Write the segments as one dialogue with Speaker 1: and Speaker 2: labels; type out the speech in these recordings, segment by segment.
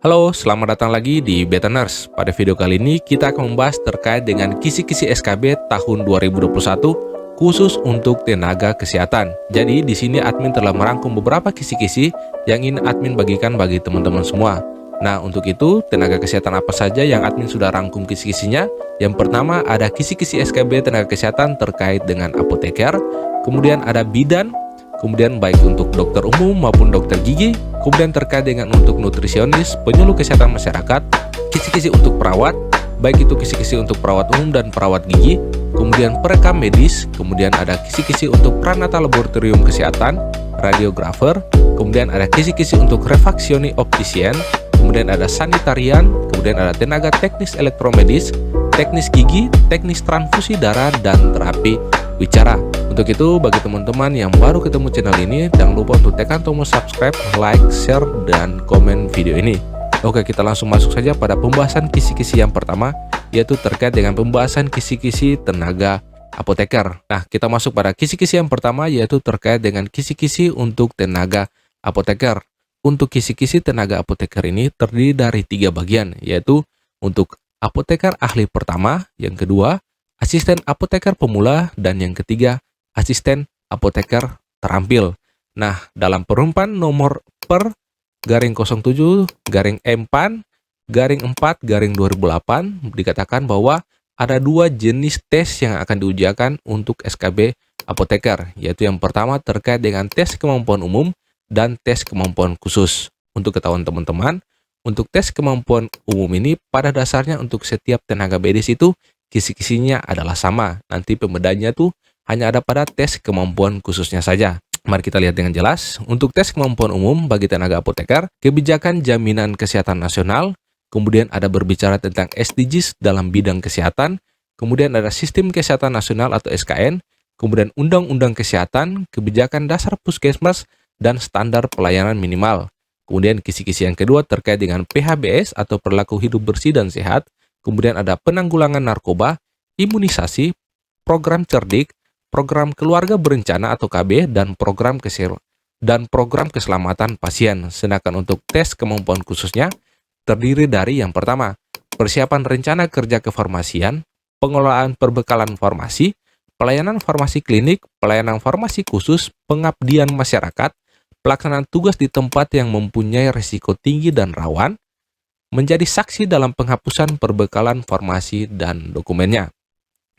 Speaker 1: Halo, selamat datang lagi di Beta Nurse. Pada video kali ini kita akan membahas terkait dengan kisi-kisi SKB tahun 2021 khusus untuk tenaga kesehatan. Jadi di sini admin telah merangkum beberapa kisi-kisi yang ingin admin bagikan bagi teman-teman semua. Nah, untuk itu tenaga kesehatan apa saja yang admin sudah rangkum kisi-kisinya? Yang pertama ada kisi-kisi SKB tenaga kesehatan terkait dengan apoteker, kemudian ada bidan, kemudian baik untuk dokter umum maupun dokter gigi, kemudian terkait dengan untuk nutrisionis, penyuluh kesehatan masyarakat, kisi-kisi untuk perawat, baik itu kisi-kisi untuk perawat umum dan perawat gigi, kemudian perekam medis, kemudian ada kisi-kisi untuk pranata laboratorium kesehatan, radiografer, kemudian ada kisi-kisi untuk refaksioni optisien, kemudian ada sanitarian, kemudian ada tenaga teknis elektromedis, teknis gigi, teknis transfusi darah, dan terapi bicara. Untuk itu, bagi teman-teman yang baru ketemu channel ini, jangan lupa untuk tekan tombol subscribe, like, share, dan komen video ini. Oke, kita langsung masuk saja pada pembahasan kisi-kisi yang pertama, yaitu terkait dengan pembahasan kisi-kisi tenaga apoteker. Nah, kita masuk pada kisi-kisi yang pertama, yaitu terkait dengan kisi-kisi untuk tenaga apoteker. Untuk kisi-kisi tenaga apoteker ini terdiri dari 3 bagian, yaitu untuk apoteker ahli pertama, yang kedua, asisten apoteker pemula, dan yang ketiga, asisten apoteker terampil. Nah, dalam perumpan nomor per garing 07 garing M-PAN garing 4 garing 2008 dikatakan bahwa ada 2 jenis tes yang akan diujikan untuk SKB apoteker, yaitu yang pertama terkait dengan tes kemampuan umum dan tes kemampuan khusus. Untuk ketahuan teman-teman, untuk tes kemampuan umum ini pada dasarnya untuk setiap tenaga medis itu kisi-kisinya adalah sama. Nanti pembedaannya tuh hanya ada pada tes kemampuan khususnya saja. Mari kita lihat dengan jelas. Untuk tes kemampuan umum bagi tenaga apoteker, kebijakan jaminan kesehatan nasional, kemudian ada berbicara tentang SDGs dalam bidang kesehatan, kemudian ada sistem kesehatan nasional atau SKN, kemudian undang-undang kesehatan, kebijakan dasar puskesmas, dan standar pelayanan minimal. Kemudian kisi-kisi yang kedua terkait dengan PHBS atau perilaku hidup bersih dan sehat, kemudian ada penanggulangan narkoba, imunisasi, program cerdik, program keluarga berencana atau KB, dan program keselamatan pasien. Sedangkan untuk tes kemampuan khususnya terdiri dari yang pertama, persiapan rencana kerja kefarmasian, pengelolaan perbekalan farmasi, pelayanan farmasi klinik, pelayanan farmasi khusus, pengabdian masyarakat, pelaksanaan tugas di tempat yang mempunyai risiko tinggi dan rawan, menjadi saksi dalam penghapusan perbekalan farmasi dan dokumennya.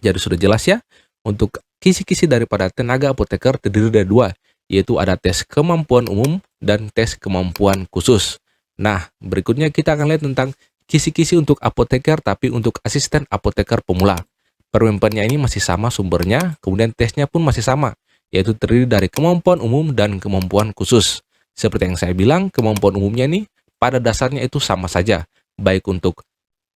Speaker 1: Jadi sudah jelas ya, untuk kisi-kisi daripada tenaga apoteker terdiri dari 2, yaitu ada tes kemampuan umum dan tes kemampuan khusus. Nah, berikutnya kita akan lihat tentang kisi-kisi untuk apoteker, tapi untuk asisten apoteker pemula. Perwempannya ini masih sama sumbernya, kemudian tesnya pun masih sama, yaitu terdiri dari kemampuan umum dan kemampuan khusus. Seperti yang saya bilang, kemampuan umumnya ini pada dasarnya itu sama saja, baik untuk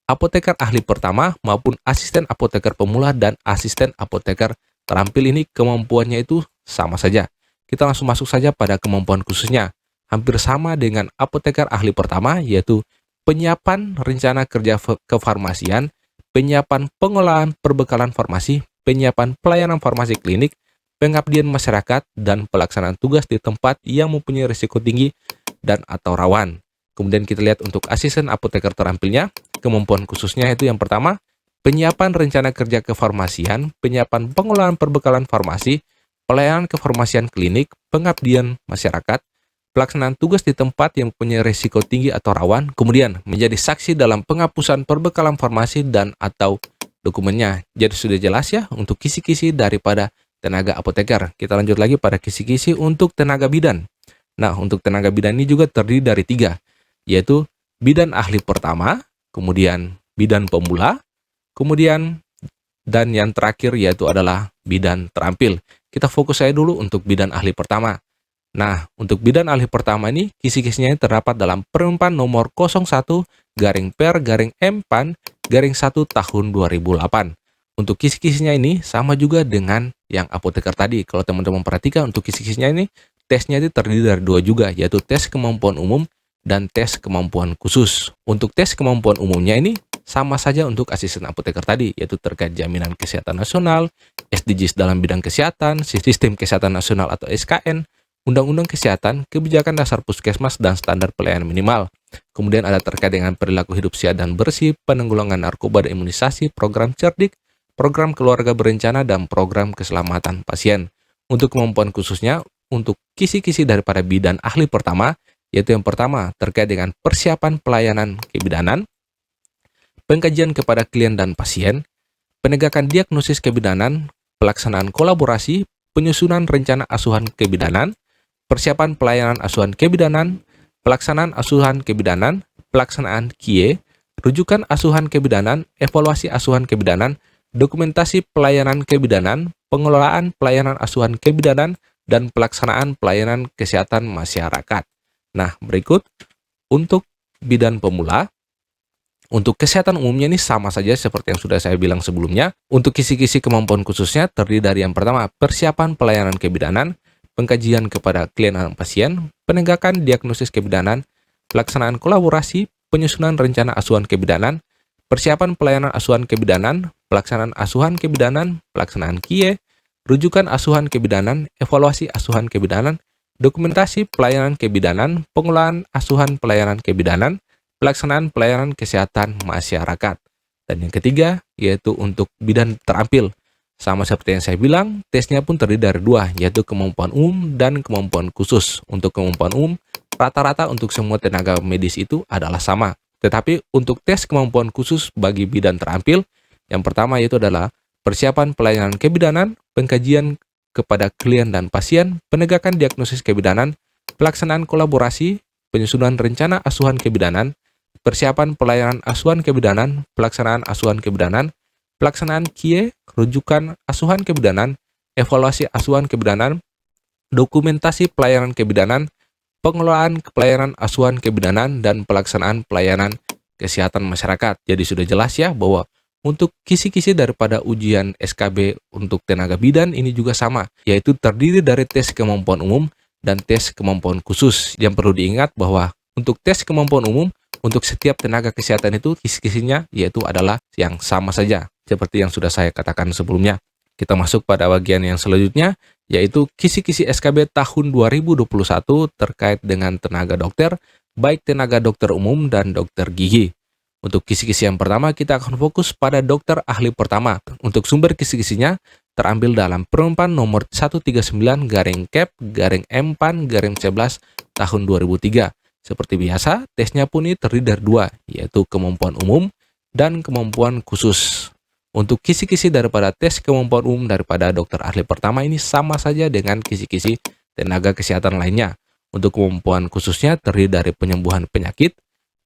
Speaker 1: apoteker ahli pertama maupun asisten apoteker pemula dan asisten apoteker terampil ini kemampuannya itu sama saja. Kita langsung masuk saja pada kemampuan khususnya. Hampir sama dengan apoteker ahli pertama, yaitu penyiapan rencana kerja kefarmasian, penyiapan pengolahan perbekalan farmasi, penyiapan pelayanan farmasi klinik, pengabdian masyarakat, dan pelaksanaan tugas di tempat yang mempunyai risiko tinggi dan atau rawan. Kemudian kita lihat untuk asisten apoteker terampilnya, kemampuan khususnya itu yang pertama, penyiapan rencana kerja kefarmasian, penyiapan pengolahan perbekalan farmasi, pelayanan kefarmasian klinik, pengabdian masyarakat, pelaksanaan tugas di tempat yang mempunyai risiko tinggi atau rawan, kemudian menjadi saksi dalam penghapusan perbekalan farmasi dan atau dokumennya. Jadi sudah jelas ya untuk kisi-kisi daripada tenaga apoteker. Kita lanjut lagi pada kisi-kisi untuk tenaga bidan. Nah, untuk tenaga bidan ini juga terdiri dari 3, yaitu bidan ahli pertama, kemudian bidan pemula, kemudian dan yang terakhir yaitu adalah bidan terampil. Kita fokus saja dulu untuk bidan ahli pertama. Nah, untuk bidan ahli pertama ini kisi-kisinya terdapat dalam perumpan nomor 01 garing per garing M-PAN garing 1 tahun 2008. Untuk kisi-kisinya ini sama juga dengan yang apoteker tadi. Kalau teman-teman perhatikan untuk kisi-kisinya ini tesnya itu terdiri dari 2 juga, yaitu tes kemampuan umum dan tes kemampuan khusus. Untuk tes kemampuan umumnya ini sama saja untuk asisten apoteker tadi, yaitu terkait jaminan kesehatan nasional, SDGs dalam bidang kesehatan, sistem kesehatan nasional atau SKN, Undang-Undang Kesehatan, Kebijakan Dasar Puskesmas, dan Standar Pelayanan Minimal. Kemudian ada terkait dengan perilaku hidup sehat dan bersih, penanggulangan narkoba dan imunisasi, program cerdik, program keluarga berencana, dan program keselamatan pasien. Untuk kemampuan khususnya, untuk kisi-kisi daripada bidan ahli pertama, yaitu yang pertama terkait dengan persiapan pelayanan kebidanan, pengkajian kepada klien dan pasien, penegakan diagnosis kebidanan, pelaksanaan kolaborasi, penyusunan rencana asuhan kebidanan, persiapan pelayanan asuhan kebidanan, pelaksanaan asuhan kebidanan, pelaksanaan KIE, rujukan asuhan kebidanan, evaluasi asuhan kebidanan, dokumentasi pelayanan kebidanan, pengelolaan pelayanan asuhan kebidanan, dan pelaksanaan pelayanan kesehatan masyarakat. Nah, berikut untuk bidan pemula. Untuk kesehatan umumnya ini sama saja seperti yang sudah saya bilang sebelumnya. Untuk kisi-kisi kemampuan khususnya terdiri dari yang pertama, persiapan pelayanan kebidanan, pengkajian kepada klien dan pasien, penegakan diagnosis kebidanan, pelaksanaan kolaborasi, penyusunan rencana asuhan kebidanan, persiapan pelayanan asuhan kebidanan, pelaksanaan asuhan kebidanan, pelaksanaan KIE, rujukan asuhan kebidanan, evaluasi asuhan kebidanan, dokumentasi pelayanan kebidanan, pengelolaan asuhan pelayanan kebidanan, pelaksanaan pelayanan kesehatan masyarakat. Dan yang ketiga, yaitu untuk bidan terampil. Sama seperti yang saya bilang, tesnya pun terdiri dari dua, yaitu kemampuan umum dan kemampuan khusus. Untuk kemampuan umum, rata-rata untuk semua tenaga medis itu adalah sama. Tetapi untuk tes kemampuan khusus bagi bidan terampil, yang pertama yaitu adalah persiapan pelayanan kebidanan, pengkajian kepada klien dan pasien, penegakan diagnosis kebidanan, pelaksanaan kolaborasi, penyusunan rencana asuhan kebidanan, persiapan pelayanan asuhan kebidanan, pelaksanaan asuhan kebidanan, pelaksanaan KIE, rujukan asuhan kebidanan, evaluasi asuhan kebidanan, dokumentasi pelayanan kebidanan, pengelolaan pelayanan asuhan kebidanan, dan pelaksanaan pelayanan kesehatan masyarakat. Jadi sudah jelas ya bahwa untuk kisi-kisi daripada ujian SKB untuk tenaga bidan ini juga sama, yaitu terdiri dari tes kemampuan umum dan tes kemampuan khusus. Yang perlu diingat bahwa untuk tes kemampuan umum, untuk setiap tenaga kesehatan itu kisi-kisinya yaitu adalah yang sama saja, seperti yang sudah saya katakan sebelumnya. Kita masuk pada bagian yang selanjutnya, yaitu kisi-kisi SKB tahun 2021 terkait dengan tenaga dokter, baik tenaga dokter umum dan dokter gigi. Untuk kisi-kisi yang pertama, kita akan fokus pada dokter ahli pertama. Untuk sumber kisi-kisinya terambil dalam Permen nomor 139-Kep-M-PAN-11 tahun 2003. Seperti biasa, tesnya pun ini terdiri dari dua, yaitu kemampuan umum dan kemampuan khusus. Untuk kisi-kisi daripada tes kemampuan umum daripada dokter ahli pertama ini sama saja dengan kisi-kisi tenaga kesehatan lainnya. Untuk kemampuan khususnya terdiri dari penyembuhan penyakit,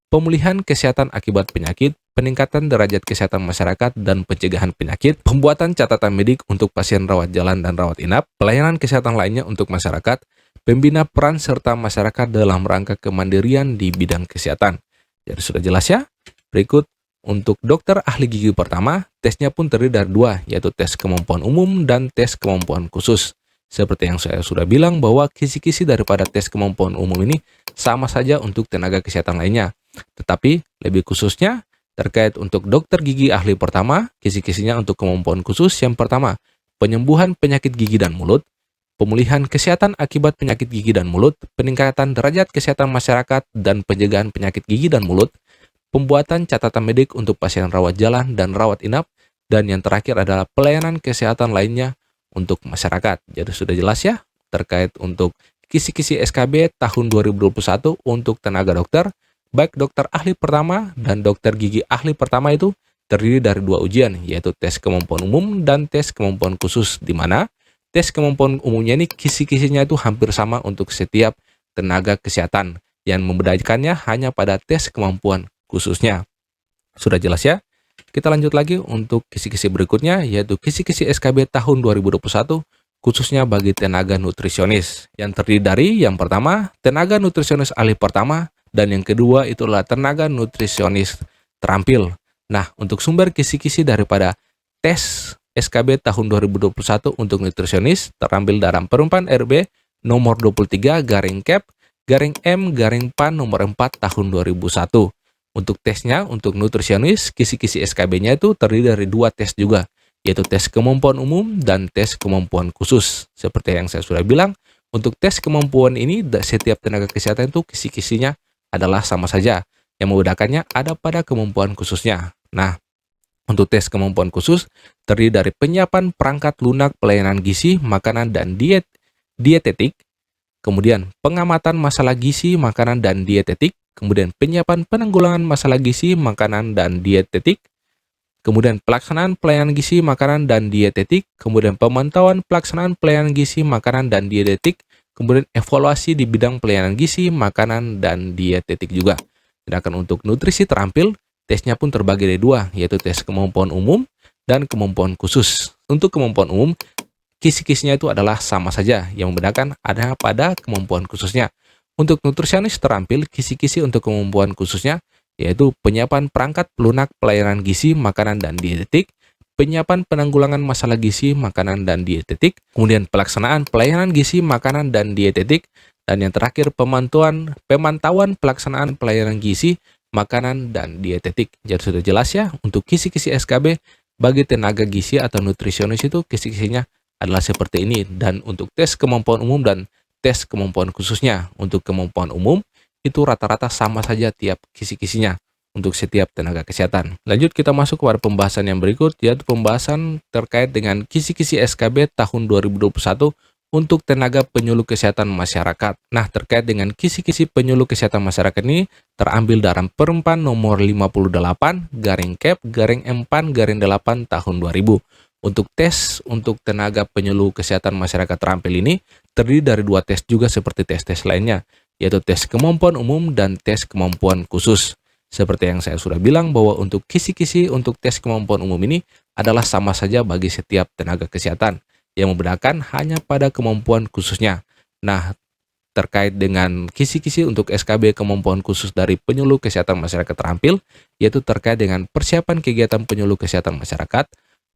Speaker 1: pemulihan kesehatan akibat penyakit, peningkatan derajat kesehatan masyarakat dan pencegahan penyakit, pembuatan catatan medik untuk pasien rawat jalan dan rawat inap, pelayanan kesehatan lainnya untuk masyarakat, pembina peran serta masyarakat dalam rangka kemandirian di bidang kesehatan. Jadi sudah jelas ya? Berikut untuk dokter ahli gigi pertama, tesnya pun terdiri dari dua, yaitu tes kemampuan umum dan tes kemampuan khusus. Seperti yang saya sudah bilang bahwa kisi-kisi daripada tes kemampuan umum ini sama saja untuk tenaga kesehatan lainnya. Tetapi lebih khususnya terkait untuk dokter gigi ahli pertama, kisi-kisinya untuk kemampuan khusus yang pertama, penyembuhan penyakit gigi dan mulut, pemulihan kesehatan akibat penyakit gigi dan mulut, peningkatan derajat kesehatan masyarakat dan pencegahan penyakit gigi dan mulut, pembuatan catatan medik untuk pasien rawat jalan dan rawat inap, dan yang terakhir adalah pelayanan kesehatan lainnya untuk masyarakat. Jadi sudah jelas ya terkait untuk kisi-kisi SKB tahun 2021 untuk tenaga dokter, baik dokter ahli pertama dan dokter gigi ahli pertama itu terdiri dari dua ujian, yaitu tes kemampuan umum dan tes kemampuan khusus, di mana tes kemampuan umumnya ini kisi-kisinya itu hampir sama untuk setiap tenaga kesehatan, yang membedakannya hanya pada tes kemampuan khususnya. Sudah jelas ya? Kita lanjut lagi untuk kisi-kisi berikutnya, yaitu kisi-kisi SKB tahun 2021, khususnya bagi tenaga nutrisionis, yang terdiri dari yang pertama, tenaga nutrisionis ahli pertama, dan yang kedua itulah tenaga nutrisionis terampil. Nah, untuk sumber kisi-kisi daripada tes SKB tahun 2021 untuk nutrisionis terambil dalam Permen RB nomor 23-Kep-M-PAN nomor 4 tahun 2001. Untuk tesnya, untuk nutrisionis, kisi-kisi SKB-nya itu terdiri dari dua tes juga, yaitu tes kemampuan umum dan tes kemampuan khusus. Seperti yang saya sudah bilang, Untuk tes kemampuan ini, setiap tenaga kesehatan itu kisi-kisinya adalah sama saja. Yang membedakannya ada pada kemampuan khususnya. Nah, untuk tes kemampuan khusus, terdiri dari penyiapan perangkat lunak pelayanan gizi, makanan, dan dietetik, kemudian pengamatan masalah gizi, makanan, dan dietetik, kemudian penyiapan penanggulangan masalah gizi, makanan, dan dietetik, kemudian pelaksanaan pelayanan gizi, makanan, dan dietetik, kemudian pemantauan pelaksanaan pelayanan gizi, makanan, dan dietetik, kemudian evaluasi di bidang pelayanan gizi, makanan, dan dietetik juga. Sedangkan untuk nutrisi terampil, tesnya pun terbagi dari dua, yaitu tes kemampuan umum dan kemampuan khusus. Untuk kemampuan umum, kisi-kisinya itu adalah sama saja, yang membedakan ada pada kemampuan khususnya. Untuk nutrisionis terampil, kisi-kisi untuk kemampuan khususnya yaitu penyiapan perangkat pelunak pelayanan gizi, makanan, dan dietetik, penyiapan penanggulangan masalah gizi, makanan, dan dietetik, kemudian pelaksanaan pelayanan gizi, makanan, dan dietetik, dan yang terakhir pemantauan pelaksanaan pelayanan gizi, makanan, dan dietetik. Jadi sudah jelas ya, untuk kisi-kisi SKB bagi tenaga gizi atau nutrisionis itu kisi-kisinya adalah seperti ini. Dan untuk tes kemampuan umum dan tes kemampuan khususnya, untuk kemampuan umum itu rata-rata sama saja tiap kisi-kisinya untuk setiap tenaga kesehatan. Lanjut kita masuk kepada pembahasan yang berikut, yaitu pembahasan terkait dengan kisi-kisi SKB tahun 2021 untuk tenaga penyuluh kesehatan masyarakat. Nah, terkait dengan kisi-kisi penyuluh kesehatan masyarakat ini terambil dalam Permen nomor 58/Kep/M-8/8 tahun 2000. Untuk tes untuk tenaga penyuluh kesehatan masyarakat terampil ini terdiri dari dua tes juga seperti tes-tes lainnya, yaitu tes kemampuan umum dan tes kemampuan khusus. Seperti yang saya sudah bilang bahwa untuk kisi-kisi untuk tes kemampuan umum ini adalah sama saja bagi setiap tenaga kesehatan, yang membedakan hanya pada kemampuan khususnya. Nah, terkait dengan kisi-kisi untuk SKB kemampuan khusus dari penyuluh kesehatan masyarakat terampil, yaitu terkait dengan persiapan kegiatan penyuluh kesehatan masyarakat,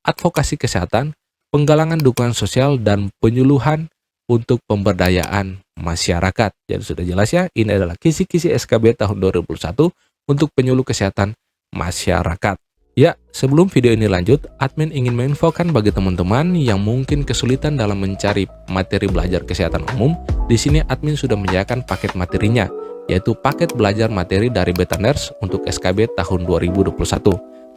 Speaker 1: advokasi kesehatan, penggalangan dukungan sosial, dan penyuluhan untuk pemberdayaan masyarakat. Jadi sudah jelas ya, ini adalah kisi-kisi SKB tahun 2021 untuk penyuluh kesehatan masyarakat. Ya, sebelum video ini lanjut, admin ingin menginfokan bagi teman-teman yang mungkin kesulitan dalam mencari materi belajar kesehatan umum. Di sini admin sudah menyediakan paket materinya, yaitu paket belajar materi dari Betaners untuk SKB tahun 2021.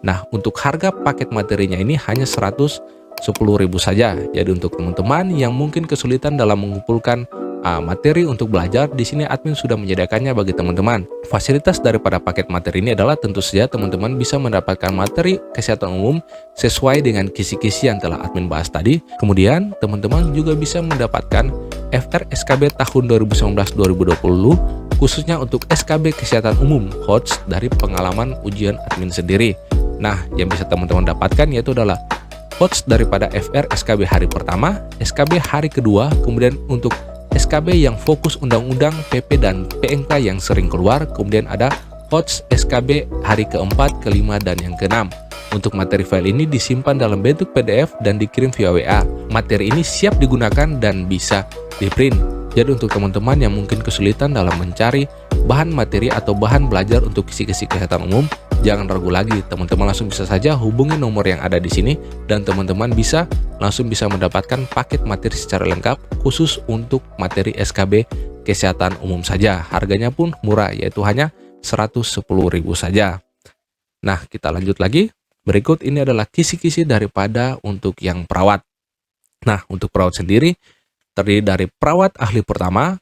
Speaker 1: Nah, untuk harga paket materinya ini hanya 110.000 saja. Jadi untuk teman-teman yang mungkin kesulitan dalam mengumpulkan materi untuk belajar, di sini admin sudah menyediakannya bagi teman-teman. Fasilitas daripada paket materi ini adalah tentu saja teman-teman bisa mendapatkan materi kesehatan umum sesuai dengan kisi-kisi yang telah admin bahas tadi. Kemudian teman-teman juga bisa mendapatkan FR SKB tahun 2019-2020 khususnya untuk SKB kesehatan umum HOTS dari pengalaman ujian admin sendiri. Nah, yang bisa teman-teman dapatkan yaitu adalah HOTS daripada FR SKB hari pertama, SKB hari kedua, kemudian untuk SKB yang fokus undang-undang, PP, dan PMK yang sering keluar, kemudian ada HOTS SKB hari keempat, kelima, dan yang keenam. Untuk materi file ini disimpan dalam bentuk PDF dan dikirim via WA. Materi ini siap digunakan dan bisa di-print. Jadi untuk teman-teman yang mungkin kesulitan dalam mencari bahan materi atau bahan belajar untuk kisi-kisi kesehatan umum, jangan ragu lagi, teman-teman langsung bisa saja hubungi nomor yang ada di sini dan teman-teman langsung bisa mendapatkan paket materi secara lengkap khusus untuk materi SKB kesehatan umum saja. Harganya pun murah, yaitu hanya 110.000 saja. Nah, kita lanjut lagi. Berikut ini adalah kisi-kisi daripada untuk yang perawat. Nah, untuk perawat sendiri terdiri dari perawat ahli pertama,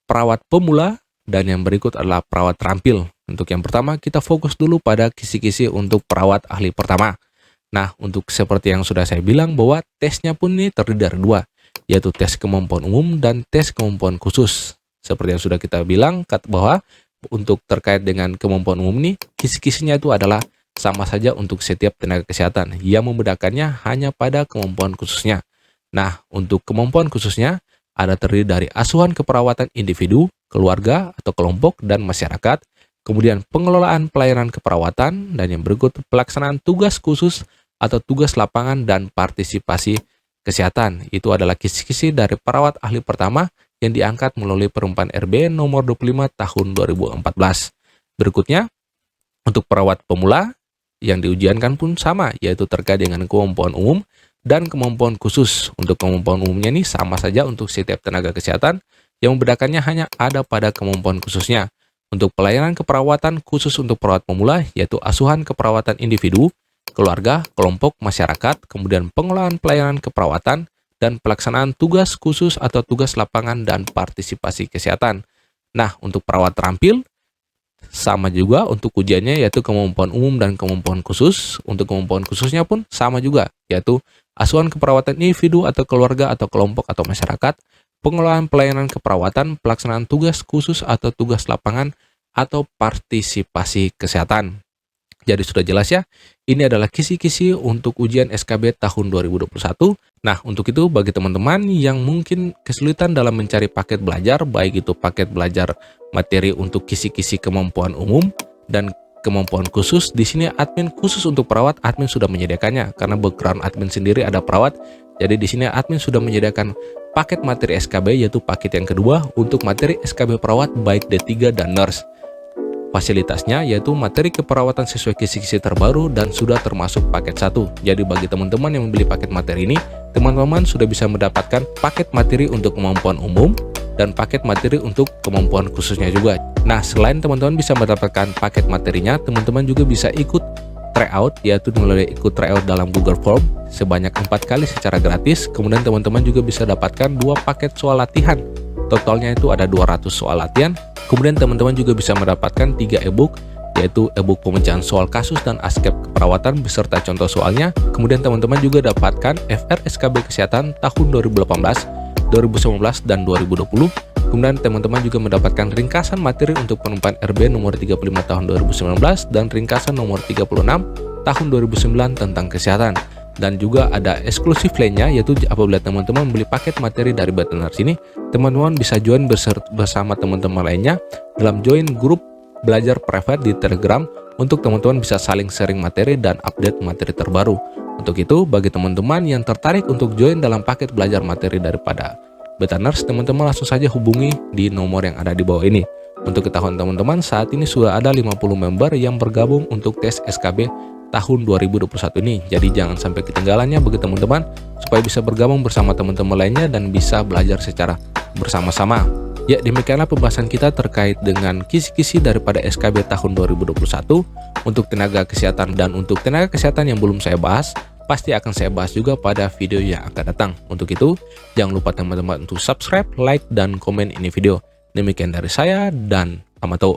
Speaker 1: perawat pemula, dan yang berikut adalah perawat terampil. Untuk yang pertama, kita fokus dulu pada kisi-kisi untuk perawat ahli pertama. Nah, untuk seperti yang sudah saya bilang bahwa tesnya pun ini terdiri dari dua, yaitu tes kemampuan umum dan tes kemampuan khusus. Seperti yang sudah kita bilang, bahwa untuk terkait dengan kemampuan umum ini, kisi-kisinya itu adalah sama saja untuk setiap tenaga kesehatan, yang membedakannya hanya pada kemampuan khususnya. Nah, untuk kemampuan khususnya, ada terdiri dari asuhan keperawatan individu, keluarga, atau kelompok, dan masyarakat, kemudian pengelolaan pelayanan keperawatan, dan yang berikut pelaksanaan tugas khusus atau tugas lapangan dan partisipasi kesehatan. Itu adalah kisi-kisi dari perawat ahli pertama yang diangkat melalui Permen RB nomor 25 tahun 2014. Berikutnya, untuk perawat pemula yang diujiankan pun sama, yaitu terkait dengan kemampuan umum dan kemampuan khusus. Untuk kemampuan umumnya ini sama saja untuk setiap tenaga kesehatan, yang membedakannya hanya ada pada kemampuan khususnya. Untuk pelayanan keperawatan khusus untuk perawat pemula, yaitu asuhan keperawatan individu, keluarga, kelompok, masyarakat, kemudian pengelolaan pelayanan keperawatan, dan pelaksanaan tugas khusus atau tugas lapangan dan partisipasi kesehatan. Nah, untuk perawat terampil, sama juga untuk ujiannya yaitu kemampuan umum dan kemampuan khusus. Untuk kemampuan khususnya pun sama juga, yaitu asuhan keperawatan individu atau keluarga atau kelompok atau masyarakat, pengelolaan pelayanan keperawatan, pelaksanaan tugas khusus atau tugas lapangan, atau partisipasi kesehatan. Jadi sudah jelas ya, ini adalah kisi-kisi untuk ujian SKB tahun 2021. Nah, untuk itu bagi teman-teman yang mungkin kesulitan dalam mencari paket belajar, baik itu paket belajar materi untuk kisi-kisi kemampuan umum dan kemampuan khusus, di sini admin khusus untuk perawat, admin sudah menyediakannya. Karena background admin sendiri ada perawat, jadi di sini admin sudah menyediakan paket materi SKB, yaitu paket yang kedua untuk materi SKB perawat baik D3 dan nurse. Fasilitasnya yaitu materi keperawatan sesuai kisi-kisi terbaru dan sudah termasuk paket 1. Jadi bagi teman-teman yang membeli paket materi ini, teman-teman sudah bisa mendapatkan paket materi untuk kemampuan umum dan paket materi untuk kemampuan khususnya juga. Nah, selain teman-teman bisa mendapatkan paket materinya, teman-teman juga bisa ikut tryout, yaitu melalui ikut tryout dalam Google Form sebanyak 4 kali secara gratis. Kemudian teman-teman juga bisa dapatkan 2 paket soal latihan. Totalnya itu ada 200 soal latihan. Kemudian teman-teman juga bisa mendapatkan 3 e-book, yaitu e-book pemecahan soal kasus dan askep keperawatan beserta contoh soalnya. Kemudian teman-teman juga dapatkan FR SKB Kesehatan tahun 2018, 2019, dan 2020. Kemudian teman-teman juga mendapatkan ringkasan materi untuk penumpang RB nomor 35 tahun 2019 dan ringkasan nomor 36 tahun 2009 tentang kesehatan. Dan juga ada eksklusif lainnya, yaitu apabila teman-teman membeli paket materi dari Betteners ini, teman-teman bisa join bersama teman-teman lainnya dalam join grup belajar private di Telegram untuk teman-teman bisa saling sharing materi dan update materi terbaru. Untuk itu, bagi teman-teman yang tertarik untuk join dalam paket belajar materi daripada Betteners, teman-teman langsung saja hubungi di nomor yang ada di bawah ini. Untuk ketahuan teman-teman, saat ini sudah ada 50 member yang bergabung untuk tes SKB tahun 2021 ini. Jadi jangan sampai ketinggalannya bagi teman-teman, supaya bisa bergabung bersama teman-teman lainnya dan bisa belajar secara bersama-sama. Ya, demikianlah pembahasan kita terkait dengan kisi-kisi daripada SKB tahun 2021 untuk tenaga kesehatan. Dan untuk tenaga kesehatan yang belum saya bahas, pasti akan saya bahas juga pada video yang akan datang. Untuk itu, jangan lupa teman-teman untuk subscribe, like, dan komen ini video. Demikian dari saya, dan Amato.